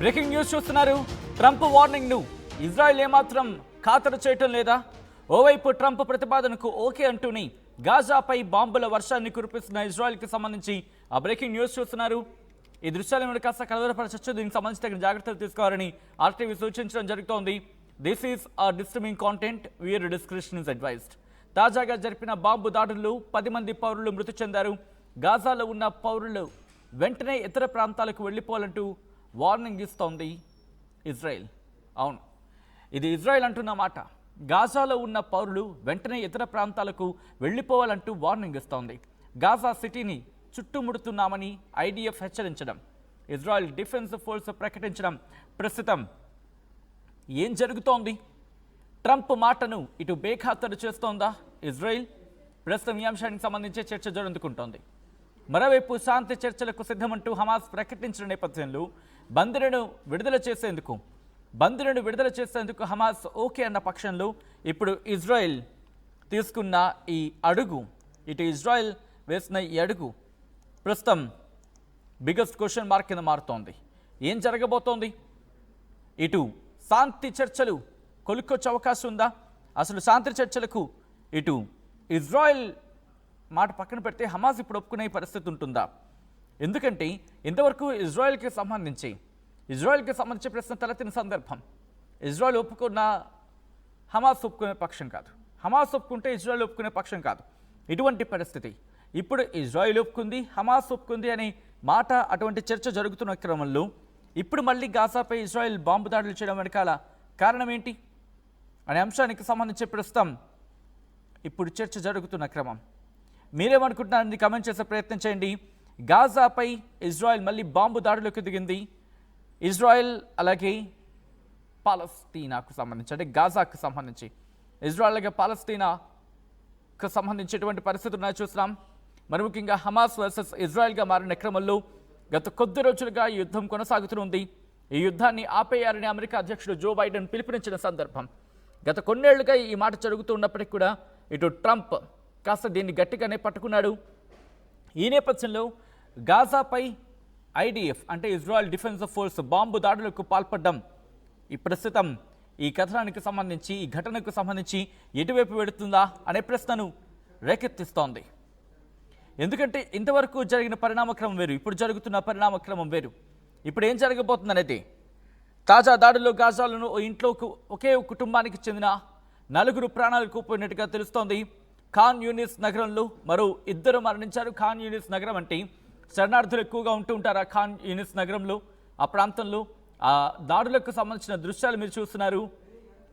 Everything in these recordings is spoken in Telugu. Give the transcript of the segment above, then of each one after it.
బ్రేకింగ్ న్యూస్ చూస్తున్నారు. ట్రంప్ వార్నింగ్ ను ఇజ్రాయెల్ ఏమాత్రం ఖాతరు చేయటం లేదా? ఓవైపు ట్రంప్ ప్రతిపాదనకు ఓకే అంటూనే గాజాపై బాంబుల వర్షాన్ని కురిపిస్తున్న ఇజ్రాయెల్కి సంబంధించి ఆ బ్రేకింగ్ న్యూస్ చూస్తున్నారు. ఈ దృశ్యాలను కాస్త కలవరపరచచ్చు. దీనికి సంబంధించి తగిన జాగ్రత్తలు తీసుకోవాలని ఆర్టీవీ సూచించడం జరుగుతోంది. This is a disturbing content, viewer discretion is advised. తాజాగా జరిపిన బాంబు దాడుల్లో 10 మంది పౌరులు మృతి చెందారు. గాజాలో ఉన్న పౌరులు వెంటనే ఇతర ప్రాంతాలకు వెళ్ళిపోవాలంటూ వార్నింగ్ ఇస్తోంది ఇజ్రాయెల్. అవును, ఇది ఇజ్రాయెల్ అంటున్న మాట. గాజాలో ఉన్న పౌరులు వెంటనే ఇతర ప్రాంతాలకు వెళ్ళిపోవాలంటూ వార్నింగ్ ఇస్తోంది. గాజా సిటీని చుట్టుముడుతున్నామని ఐడిఎఫ్ హెచ్చరించడం, ఇజ్రాయెల్ డిఫెన్స్ ఫోర్స్ ప్రకటించడం. ప్రస్తుతం ఏం జరుగుతోంది? ట్రంప్ మాటను ఇటు బేఖాతరు చేస్తోందా ఇజ్రాయెల్? ప్రస్తుతం ఈ అంశానికి సంబంధించి చర్చ జరుగుతుంటోంది. మరోవైపు శాంతి చర్చలకు సిద్ధమంటూ హమాస్ ప్రకటించిన నేపథ్యంలో బందీలను విడుదల చేసేందుకు హమాస్ ఓకే అన్న పక్షంలో ఇప్పుడు ఇజ్రాయెల్ తీసుకున్న ఈ అడుగు, ఇటు ఇజ్రాయెల్ వేసిన ఈ అడుగు ప్రస్తుతం బిగ్గెస్ట్ క్వశ్చన్ మార్క్ కింద మారుతోంది. ఏం జరగబోతోంది? ఇటు శాంతి చర్చలు కొలుక్కొచ్చే అవకాశం ఉందా? అసలు శాంతి చర్చలకు ఇటు ఇజ్రాయెల్ మాట పక్కన పెడితే హమాస్ ఇప్పుడు ఒప్పుకునే పరిస్థితి ఉంటుందా? ఎందుకంటే ఇంతవరకు ఇజ్రాయెల్కి సంబంధించి ప్రశ్న తలెత్తిన సందర్భం. ఇజ్రాయెల్ ఒప్పుకున్న హమాస్ ఒప్పుకునే పక్షం కాదు, హమాస్ ఒప్పుకుంటే ఇజ్రాయెల్ ఒప్పుకునే పక్షం కాదు. ఇటువంటి పరిస్థితి ఇప్పుడు ఇజ్రాయెల్ ఒప్పుకుంది, హమాస్ ఒప్పుకుంది అనే మాట, అటువంటి చర్చ జరుగుతున్న క్రమంలో ఇప్పుడు మళ్ళీ గాజాపై ఇజ్రాయెల్ బాంబు దాడులు చేయడం వెనకాల కారణం ఏంటి అనే అంశానికి సంబంధించి ప్రస్తుతం ఇప్పుడు చర్చ జరుగుతున్న క్రమం. మీరేమనుకుంటున్నారని కామెంట్ చేసే ప్రయత్నం చేయండి. గాజాపై ఇజ్రాయెల్ మళ్ళీ బాంబు దాడులకు దిగింది. ఇజ్రాయెల్ అలాగే పాలస్తీనాకు సంబంధించి, అంటే గాజాకు సంబంధించి ఇజ్రాయెల్ అలాగే పాలస్తీనాకు సంబంధించి ఎటువంటి పరిస్థితులు ఉన్నాయో చూస్తున్నాం. మరి ముఖ్యంగా హమాస్ వర్సెస్ ఇజ్రాయెల్గా మారిన క్రమంలో గత కొద్ది రోజులుగా ఈ యుద్ధం కొనసాగుతుంది. ఈ యుద్ధాన్ని ఆపేయాలని అమెరికా అధ్యక్షుడు జో బైడెన్ పిలుపునిచ్చిన సందర్భం. గత కొన్నేళ్లుగా ఈ మాట జరుగుతూ ఉన్నప్పటికీ కూడా ఇటు ట్రంప్ కాస్త దీన్ని గట్టిగానే పట్టుకున్నాడు. ఈ నేపథ్యంలో గాజాపై ఐడిఎఫ్ అంటే ఇజ్రాయెల్ డిఫెన్స్ ఫోర్స్ బాంబు దాడులకు పాల్పడ్డం ఈ ప్రస్తుతం ఈ కథనానికి సంబంధించి, ఈ ఘటనకు సంబంధించి ఎటువైపు వెడుతుందా అనే ప్రశ్నను రేకెత్తిస్తోంది. ఎందుకంటే ఇంతవరకు జరిగిన పరిణామక్రమం వేరు, ఇప్పుడు జరుగుతున్న పరిణామక్రమం వేరు. ఇప్పుడు ఏం జరగబోతుందనేది, తాజా దాడుల్లో గాజాలను ఇంట్లోకి ఒకే కుటుంబానికి చెందిన 4 ప్రాణాలు కోల్పోయినట్టుగా తెలుస్తోంది. ఖాన్ యూనిస్ నగరంలో మరో 2 మరణించారు. ఖాన్ యూనిస్ నగరం అంటే శరణార్థులు ఎక్కువగా ఉంటూ ఉంటారు. ఖాన్ యూనిస్ నగరంలో, ఆ ప్రాంతంలో ఆ దాడులకు సంబంధించిన దృశ్యాలు మీరు చూస్తున్నారు.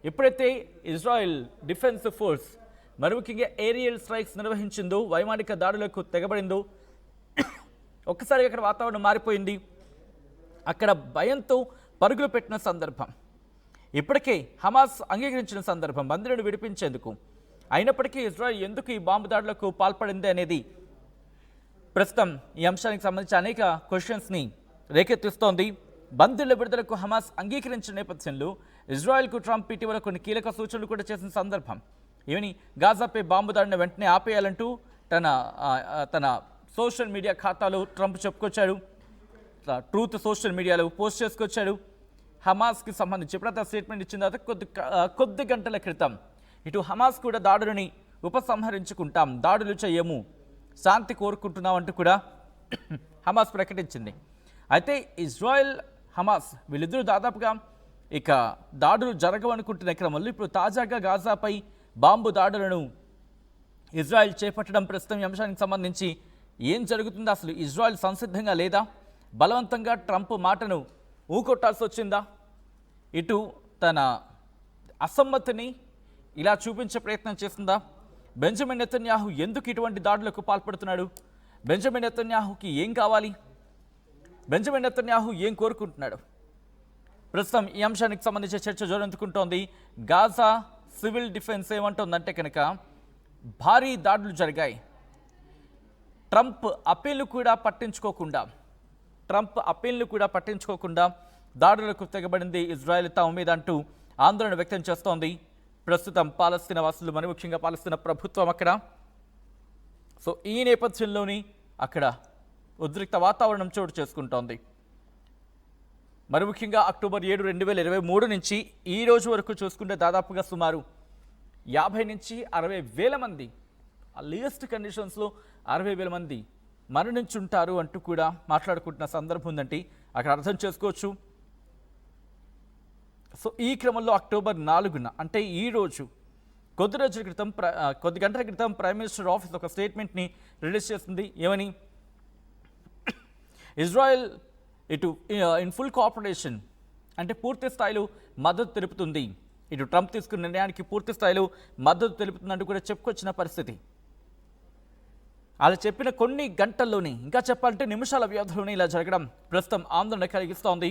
ఎప్పుడైతే ఇజ్రాయెల్ డిఫెన్స్ ఫోర్స్ మరి ముఖ్యంగా ఏరియల్ స్ట్రైక్స్ నిర్వహించిందో, వైమానిక దాడులకు తెగబడిందో, ఒక్కసారి అక్కడ వాతావరణం మారిపోయింది. అక్కడ భయంతో పరుగులు పెట్టిన సందర్భం. ఇప్పటికే హమాస్ అంగీకరించిన సందర్భం బందీలను విడిపించేందుకు. అయినప్పటికీ ఇజ్రాయెల్ ఎందుకు ఈ బాంబు దాడులకు పాల్పడింది అనేది ప్రస్తుతం ఈ అంశానికి సంబంధించి అనేక క్వశ్చన్స్ని రేకెత్తిస్తోంది. బందీల విడుదలకు హమాస్ అంగీకరించిన నేపథ్యంలో ఇజ్రాయెల్కు ట్రంప్ ఇటీవల కొన్ని కీలక సూచనలు కూడా చేసిన సందర్భం. ఏమని? గాజాపై బాంబు దాడిని వెంటనే ఆపేయాలంటూ తన సోషల్ మీడియా ఖాతాలో ట్రంప్ చెప్పుకొచ్చాడు. ట్రూత్ సోషల్ మీడియాలో పోస్ట్ చేసుకొచ్చాడు. హమాస్కి సంబంధించి ఎప్పుడైతే స్టేట్మెంట్ ఇచ్చిన తర్వాత కొద్ది గంటల క్రితం ఇటు హమాస్ కూడా దాడులని ఉపసంహరించుకుంటాం, దాడులు చేయము, శాంతి కోరుకుంటున్నాం అంటూ కూడా హమాస్ ప్రకటించింది. అయితే ఇజ్రాయెల్ హమాస్ వీళ్ళిద్దరూ దాదాపుగా ఇక దాడులు జరగవనుకుంటున్న క్రమంలో ఇప్పుడు తాజాగా గాజాపై బాంబు దాడులను ఇజ్రాయెల్ చేపట్టడం ప్రస్తుతం ఈ అంశానికి సంబంధించి ఏం జరుగుతుందో, అసలు ఇజ్రాయెల్ సంసిద్ధంగా లేదా, బలవంతంగా ట్రంప్ మాటను ఊకొట్టాల్సి వచ్చిందా, ఇటు తన అసమ్మతిని ఇలా చూపించే ప్రయత్నం చేస్తుందా? బెంజమిన్ నెతన్యాహు ఎందుకు ఇటువంటి దాడులకు పాల్పడుతున్నాడు? బెంజమిన్ నెతన్యాహుకి ఏం కావాలి? బెంజమిన్ నెతన్యాహు ఏం కోరుకుంటున్నాడు? ప్రస్తుతం ఈ అంశానికి సంబంధించి చర్చ జోరందుకుంటోంది. గాజా సివిల్ డిఫెన్స్ ఏమంటుందంటే కనుక భారీ దాడులు జరిగాయి, ట్రంప్ అప్పీల్ను కూడా పట్టించుకోకుండా దాడులకు తెగబడింది ఇజ్రాయెల్ తమ మీద అంటూ ఆందోళన వ్యక్తం చేస్తోంది. ప్రస్తుతం పాలస్తీనా వాసులు, మరి ముఖ్యంగా పాలస్తీనా ప్రభుత్వం అక్కడ. సో ఈ నేపథ్యంలోని అక్కడ ఉద్రిక్త వాతావరణం చోటు చేసుకుంటోంది. మరి ముఖ్యంగా అక్టోబర్ 7, 2023 నుంచి ఈ రోజు వరకు చూసుకుంటే దాదాపుగా సుమారు 50 నుంచి 60 వేల మంది ఆ లీస్ట్ కండిషన్స్లో 60 వేల మంది మరణించుంటారు అంటూ కూడా మాట్లాడుకుంటున్న సందర్భం ఉందంటే అక్కడ అర్థం చేసుకోవచ్చు. సో ఈ క్రమంలో అక్టోబర్ 4న అంటే ఈ రోజు కొద్ది గంటల క్రితం ప్రైమ్ మినిస్టర్ ఆఫీస్ ఒక స్టేట్మెంట్ని రిలీజ్ చేస్తుంది. ఏమని? ఇజ్రాయెల్ ఇటు ఇన్ ఫుల్ కోఆపరేషన్ అంటే పూర్తి స్థాయిలో మద్దతు తెలుపుతుంది, ఇటు ట్రంప్ తీసుకున్న నిర్ణయానికి పూర్తి స్థాయిలో మద్దతు తెలుపుతుందంటూ కూడా చెప్పుకొచ్చిన పరిస్థితి. అలా చెప్పిన కొన్ని గంటల్లోనే, ఇంకా చెప్పాలంటే నిమిషాల వ్యవధిలోనే ఇలా జరగడం ప్రస్తుతం ఆందోళన కలిగిస్తోంది.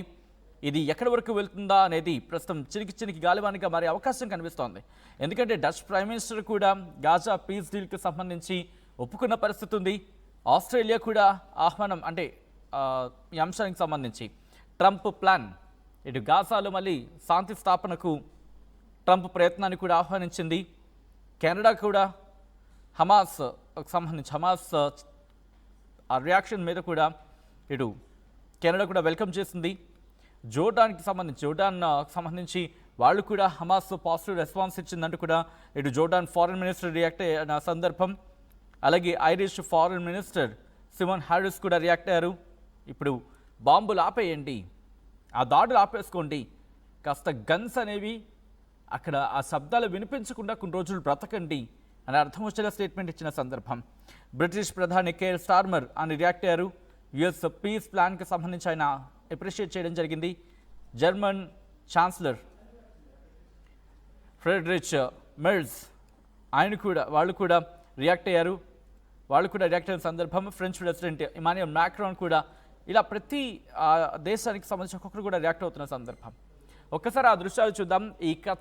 ఇది ఎక్కడి వరకు వెళ్తుందా అనేది ప్రస్తుతం చినికి గాలివానిగా మారే అవకాశం కనిపిస్తోంది. ఎందుకంటే డచ్ ప్రైమ్ మినిస్టర్ కూడా గాజా పీస్ డీల్కి సంబంధించి ఒప్పుకున్న పరిస్థితి ఉంది. ఆస్ట్రేలియా కూడా ఆహ్వానం అంటే ఈ అంశానికి సంబంధించి ట్రంప్ ప్లాన్, ఇటు గాజాలో మళ్ళీ శాంతి స్థాపనకు ట్రంప్ ప్రయత్నాన్ని కూడా ఆహ్వానించింది. కెనడా కూడా హమాస్ ఆ రియాక్షన్ మీద కూడా ఇటు కెనడా కూడా వెల్కమ్ చేసింది. జోర్డాన్కి సంబంధించి వాళ్ళు కూడా హమాస్ పాజిటివ్ రెస్పాన్స్ ఇచ్చిందంటూ కూడా ఇటు జోర్డాన్ ఫారెన్ మినిస్టర్ రియాక్ట్ అయిన సందర్భం. అలాగే Irish foreign minister Simon Harris కూడా రియాక్ట్ అయ్యారు. ఇప్పుడు బాంబులు ఆపేయండి, ఆ దాడులు ఆపేసుకోండి, కాస్త గన్స్ అనేవి అక్కడ ఆ శబ్దాలు వినిపించకుండా కొన్ని రోజులు బ్రతకండి అని అర్థం వచ్చేలా స్టేట్మెంట్ ఇచ్చిన సందర్భం. బ్రిటిష్ ప్రధాని కేర్ స్టార్మర్ అని రియాక్ట్ అయ్యారు. యుఎస్ పీస్ ప్లాన్కి సంబంధించి ఆయన అప్రిషియేట్ చేయడం జరిగింది. జర్మన్ ఛాన్సలర్ ఫ్రెడరిచ్ మెర్జ్ వాళ్ళు కూడా రియాక్ట్ అయ్యారు. రియాక్ట్ అయిన సందర్భం. ఫ్రెంచ్ ప్రెసిడెంట్ ఇమాన్యుయల్ మ్యాక్రాన్ కూడా ఇలా ప్రతి దేశానికి సంబంధించి ఒక్కొక్కరు కూడా రియాక్ట్ అవుతున్న సందర్భం. ఒక్కసారి ఆ దృశ్యాలు చూద్దాం. ఈ కథ